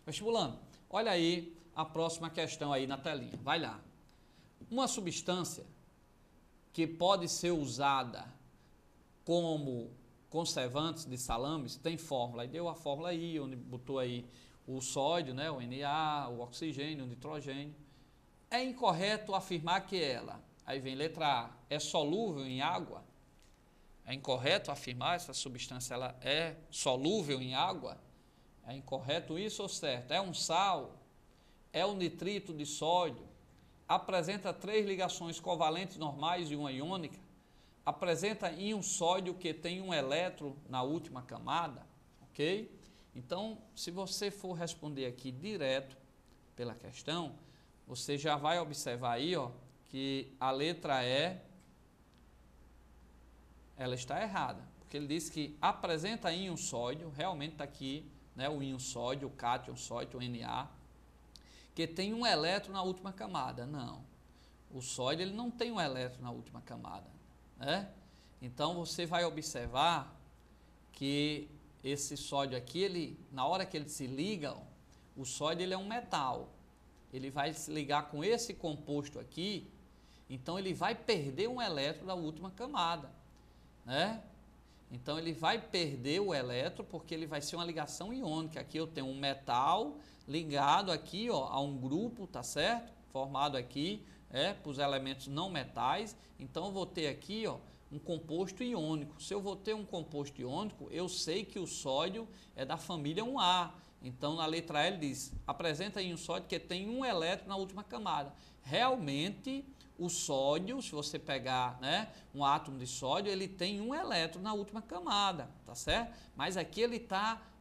Vestibulando, olha aí a próxima questão aí na telinha, vai lá. Uma substância que pode ser usada como conservantes de salames tem fórmula, aí deu a fórmula aí, onde botou aí o sódio, né, o Na, o oxigênio, o nitrogênio. É incorreto afirmar que ela, aí vem letra A, é solúvel em água? É incorreto afirmar essa substância ela é solúvel em água? É incorreto isso ou certo? É um sal? É um nitrito de sódio? Apresenta 3 ligações covalentes normais e uma iônica? Apresenta íon sódio que tem um elétron na última camada? Ok? Então, se você for responder aqui direto pela questão, você já vai observar aí, ó, que a letra E, ela está errada, porque ele diz que apresenta íon sódio, realmente está aqui, né, o íon sódio, o cátion sódio, o Na, que tem um elétron na última camada. Não, o sódio ele não tem um elétron na última camada, né? Então você vai observar que esse sódio aqui, ele, na hora que ele se liga, o sódio ele é um metal, ele vai se ligar com esse composto aqui, então ele vai perder um elétron da última camada, né? Então ele vai perder o elétron porque ele vai ser uma ligação iônica. Aqui eu tenho um metal ligado aqui, ó, a um grupo, tá certo? Formado aqui, para os elementos não metais. Então eu vou ter aqui, ó, um composto iônico. Se eu vou ter um composto iônico, eu sei que o sódio é da família 1A. Então na letra L diz, apresenta aí um sódio que tem um elétron na última camada. Realmente o sódio, se você pegar, né, um átomo de sódio, ele tem um elétron na última camada, tá certo? Mas aqui ele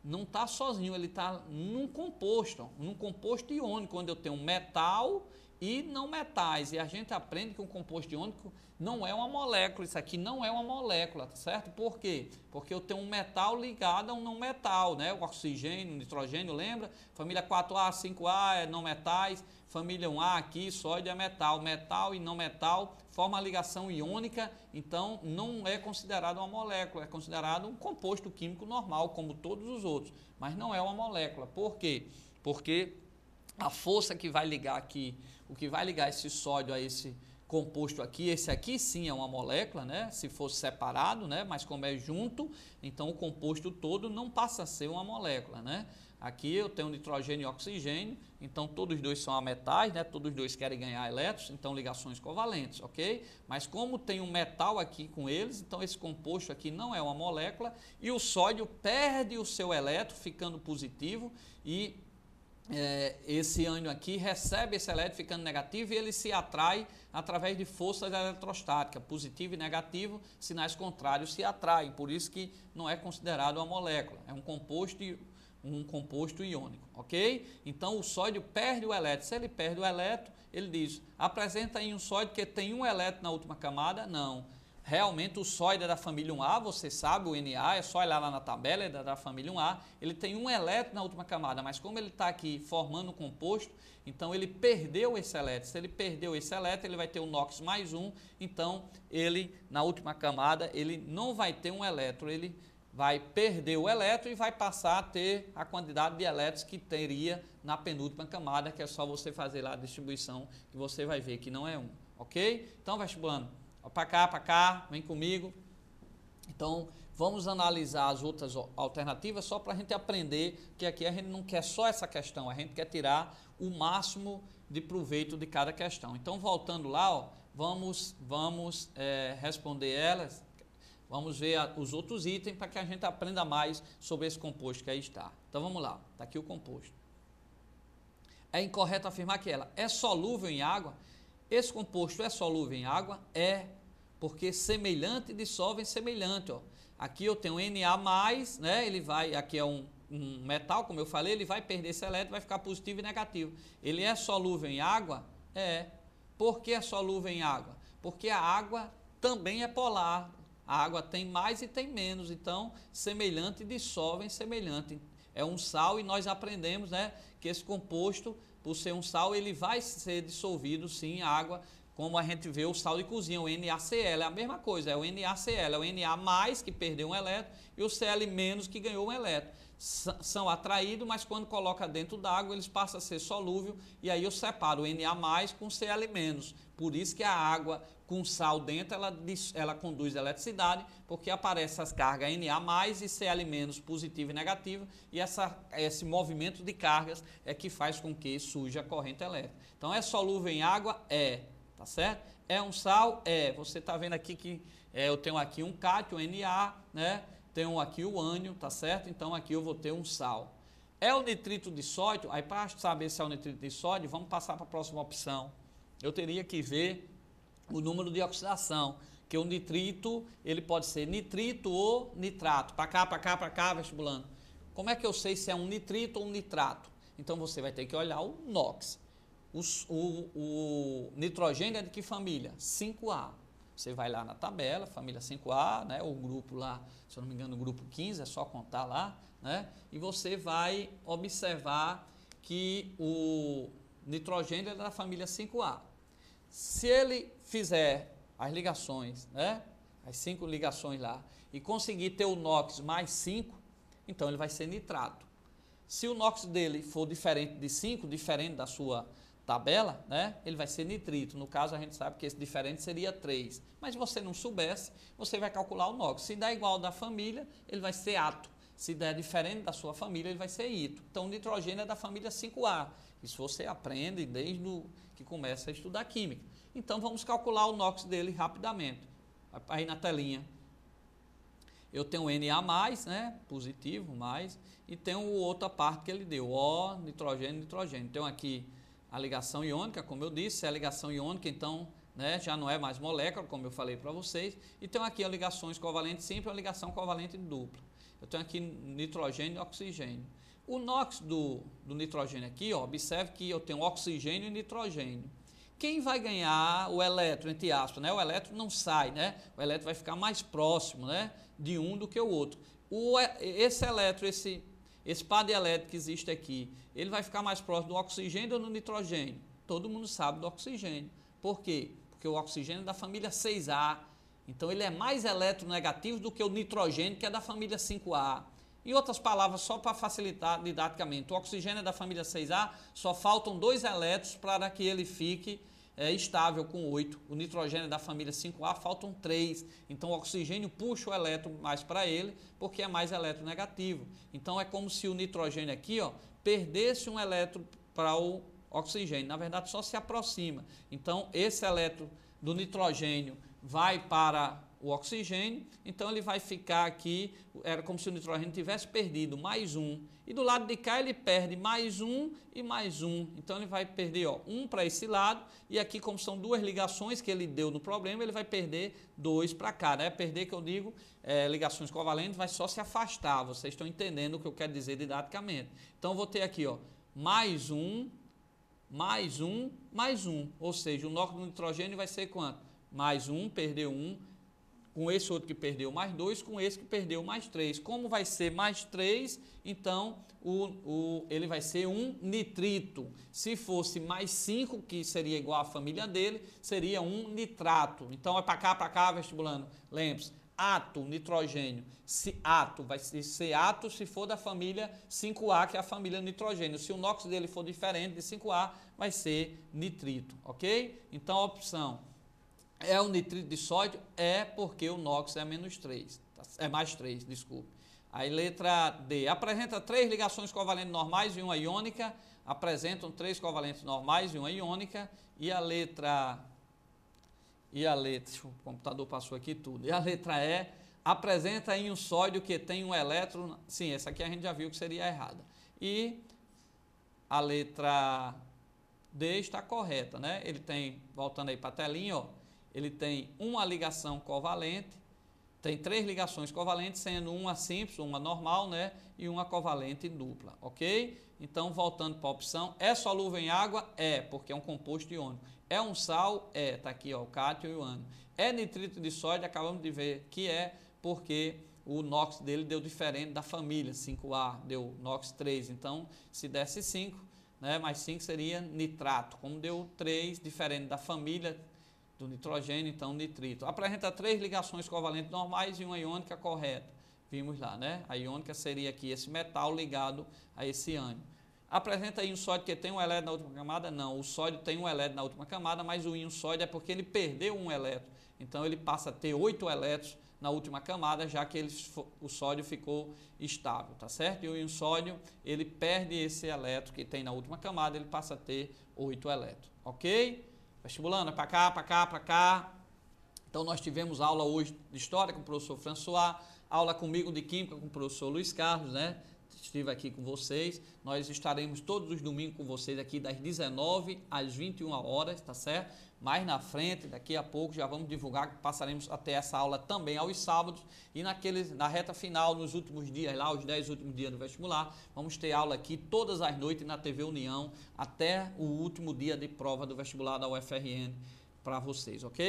não está sozinho, ele está num composto iônico, onde eu tenho metal e não metais. E a gente aprende que um composto iônico não é uma molécula, isso aqui não é uma molécula, tá certo? Por quê? Porque eu tenho um metal ligado a um não metal, né? O oxigênio, o nitrogênio, lembra? Família 4A, 5A é não metais, família 1A aqui, sódio é metal. Metal e não metal forma a ligação iônica, então não é considerado uma molécula, é considerado um composto químico normal, como todos os outros, mas não é uma molécula. Por quê? Porque a força que vai ligar aqui, o que vai ligar esse sódio a esse composto aqui, esse aqui sim é uma molécula, né? Se fosse separado, né? Mas como é junto, então o composto todo não passa a ser uma molécula, né? Aqui eu tenho nitrogênio e oxigênio, então todos os dois são ametais, né? Todos os dois querem ganhar elétrons, então ligações covalentes, ok? Mas como tem um metal aqui com eles, então esse composto aqui não é uma molécula e o sódio perde o seu elétron, ficando positivo, e esse ânion aqui recebe esse elétron ficando negativo e ele se atrai através de forças eletrostáticas, positivo e negativo, sinais contrários se atraem, por isso que não é considerado uma molécula, é um composto iônico, ok? Então o sódio perde o elétron, se ele perde o elétron, ele diz, apresenta aí um sódio que tem um elétron na última camada? Não. Realmente o sódio é da família 1A, você sabe, o Na, é só olhar lá na tabela, é da família 1A, ele tem um elétron na última camada, mas como ele está aqui formando um composto, então ele perdeu esse elétron. Se ele perdeu esse elétron, ele vai ter o NOx mais um, então ele, na última camada, ele não vai ter um elétron, ele vai perder o elétron e vai passar a ter a quantidade de elétrons que teria na penúltima camada, que é só você fazer lá a distribuição, que você vai ver que não é um, ok? Então, vestibulando, para cá, vem comigo. Então, vamos analisar as outras alternativas só para a gente aprender que aqui a gente não quer só essa questão, a gente quer tirar o máximo de proveito de cada questão. Então, voltando lá, ó, vamos responder elas, vamos ver os outros itens para que a gente aprenda mais sobre esse composto que aí está. Então, vamos lá, está aqui o composto. É incorreto afirmar que ela é solúvel em água? Esse composto é solúvel em água? É, porque semelhante dissolve em semelhante, ó. Aqui eu tenho Na+, né? Ele vai, aqui é um metal, como eu falei, ele vai perder esse elétron, vai ficar positivo e negativo. Ele é solúvel em água? É. Por que é solúvel em água? Porque a água também é polar. A água tem mais e tem menos, então semelhante dissolve em semelhante. É um sal e nós aprendemos, né, que esse composto, por ser um sal, ele vai ser dissolvido sim em água, como a gente vê o sal de cozinha, o NaCl, é a mesma coisa, é o NaCl, é o Na+, que perdeu um elétron, e o Cl- que ganhou um elétron. são atraídos, mas quando coloca dentro d'água, eles passam a ser solúvel, e aí eu separo o Na+ com Cl-. Por isso que a água com sal dentro, ela conduz eletricidade, porque aparecem as cargas Na+ e Cl- positivo e negativo, e esse movimento de cargas é que faz com que surja a corrente elétrica. Então, é solúvel em água? É, tá certo? É um sal? É. Você está vendo aqui que eu tenho aqui um cátion, Na, né? Tenho aqui o ânion, tá certo? Então, aqui eu vou ter um sal. É o nitrito de sódio? Aí, para saber se é o nitrito de sódio, vamos passar para a próxima opção. Eu teria que ver o número de oxidação, que o nitrito, ele pode ser nitrito ou nitrato. Para cá, vestibulando. Como é que eu sei se é um nitrito ou um nitrato? Então, você vai ter que olhar o NOx. O nitrogênio é de que família? 5A. Você vai lá na tabela, família 5A, né, o grupo lá, se eu não me engano, o grupo 15, é só contar lá, né, e você vai observar que o nitrogênio é da família 5A. Se ele fizer as ligações, né, as 5 ligações lá, e conseguir ter o NOx mais 5, então ele vai ser nitrato. Se o NOx dele for diferente de 5, diferente da sua tabela, né, ele vai ser nitrito. No caso, a gente sabe que esse diferente seria 3. Mas se você não soubesse, você vai calcular o NOx. Se der igual ao da família, ele vai ser ato. Se der diferente da sua família, ele vai ser ito. Então, o nitrogênio é da família 5A. Isso você aprende desde que começa a estudar química. Então, vamos calcular o NOx dele rapidamente. Aí na telinha, eu tenho o Na+, né, positivo, mais, e tenho outra parte que ele deu, O, nitrogênio, nitrogênio. Então, aqui a ligação iônica, como eu disse, é a ligação iônica, então, né, já não é mais molécula, como eu falei para vocês. E tenho aqui as ligações covalentes simples e a ligação covalente dupla. Eu tenho aqui nitrogênio e oxigênio. O NOx do nitrogênio aqui, ó, observe que eu tenho oxigênio e nitrogênio. Quem vai ganhar o elétron, entre aspas, né? O elétron não sai, né? O elétron vai ficar mais próximo, né, de um do que o outro. Esse elétron, esse par de elétrons que existe aqui, ele vai ficar mais próximo do oxigênio ou do nitrogênio? Todo mundo sabe do oxigênio. Por quê? Porque o oxigênio é da família 6A. Então, ele é mais eletronegativo do que o nitrogênio, que é da família 5A. Em outras palavras, só para facilitar didaticamente, o oxigênio é da família 6A, só faltam 2 elétrons para que ele fique estável com 8. O nitrogênio é da família 5A, faltam 3. Então, o oxigênio puxa o elétron mais para ele, porque é mais eletronegativo. Então, é como se o nitrogênio aqui, ó, perdesse um elétron para o oxigênio. Na verdade, só se aproxima. Então, esse elétron do nitrogênio vai para o oxigênio, então ele vai ficar aqui, era como se o nitrogênio tivesse perdido mais 1, e do lado de cá ele perde mais 1 e mais 1, então ele vai perder, ó, 1 para esse lado, e aqui como são 2 ligações que ele deu no problema, ele vai perder 2 para cá, né? Perder, que eu digo, ligações covalentes, vai só se afastar, vocês estão entendendo o que eu quero dizer didaticamente. Então eu vou ter aqui, ó, mais 1, mais 1, mais 1, ou seja, o NOx do nitrogênio vai ser quanto? Mais 1, perdeu 1, com esse outro que perdeu mais 2, com esse que perdeu mais 3. Como vai ser mais 3, então ele vai ser um nitrito. Se fosse mais 5, que seria igual à família dele, seria um nitrato. Então é para cá, vestibulando. Lembre-se, ato, nitrogênio. Ato vai ser ato se for da família 5A, que é a família nitrogênio. Se o NOx dele for diferente de 5A, vai ser nitrito, ok? Então a opção é o nitrito de sódio, é porque o NOx é menos 3, é mais 3, desculpe. Aí letra D, apresenta 3 ligações covalentes normais e uma iônica, apresentam 3 covalentes normais e uma iônica, e a letra, o computador passou aqui tudo, e a letra E, apresenta íon sódio que tem um elétron, sim, essa aqui a gente já viu que seria errada, e a letra D está correta, né? Ele tem, voltando aí para a telinha, ó, ele tem uma ligação covalente, tem 3 ligações covalentes, sendo uma simples, uma normal, né, e uma covalente dupla, ok? Então, voltando para a opção, é solúvel em água? É, porque é um composto iônico. É um sal? É, está aqui, ó, o cátion e o ânion. É nitrito de sódio? Acabamos de ver que é, porque o NOx dele deu diferente da família, 5A, deu NOx 3, então, se desse 5, né, mais 5 seria nitrato, como deu 3, diferente da família do nitrogênio, então nitrito. Apresenta 3 ligações covalentes normais e uma iônica correta. Vimos lá, né? A iônica seria aqui esse metal ligado a esse ânion. Apresenta íon sódio que tem um elétron na última camada? Não, o sódio tem um elétron na última camada, mas o íon sódio é porque ele perdeu um elétron. Então ele passa a ter 8 elétrons na última camada, já que o sódio ficou estável, tá certo? E o íon sódio, ele perde esse elétron que tem na última camada, ele passa a ter 8 elétrons, ok? Vestibulando, é para cá, para cá, para cá. Então nós tivemos aula hoje de História com o professor François, aula comigo de Química com o professor Luiz Carlos, né? Estive aqui com vocês. Nós estaremos todos os domingos com vocês aqui das 19 às 21 horas, tá certo? Mais na frente, daqui a pouco, já vamos divulgar que passaremos até essa aula também aos sábados e na reta final, nos últimos dias lá, os 10 últimos dias do vestibular, vamos ter aula aqui todas as noites na TV União até o último dia de prova do vestibular da UFRN para vocês, ok?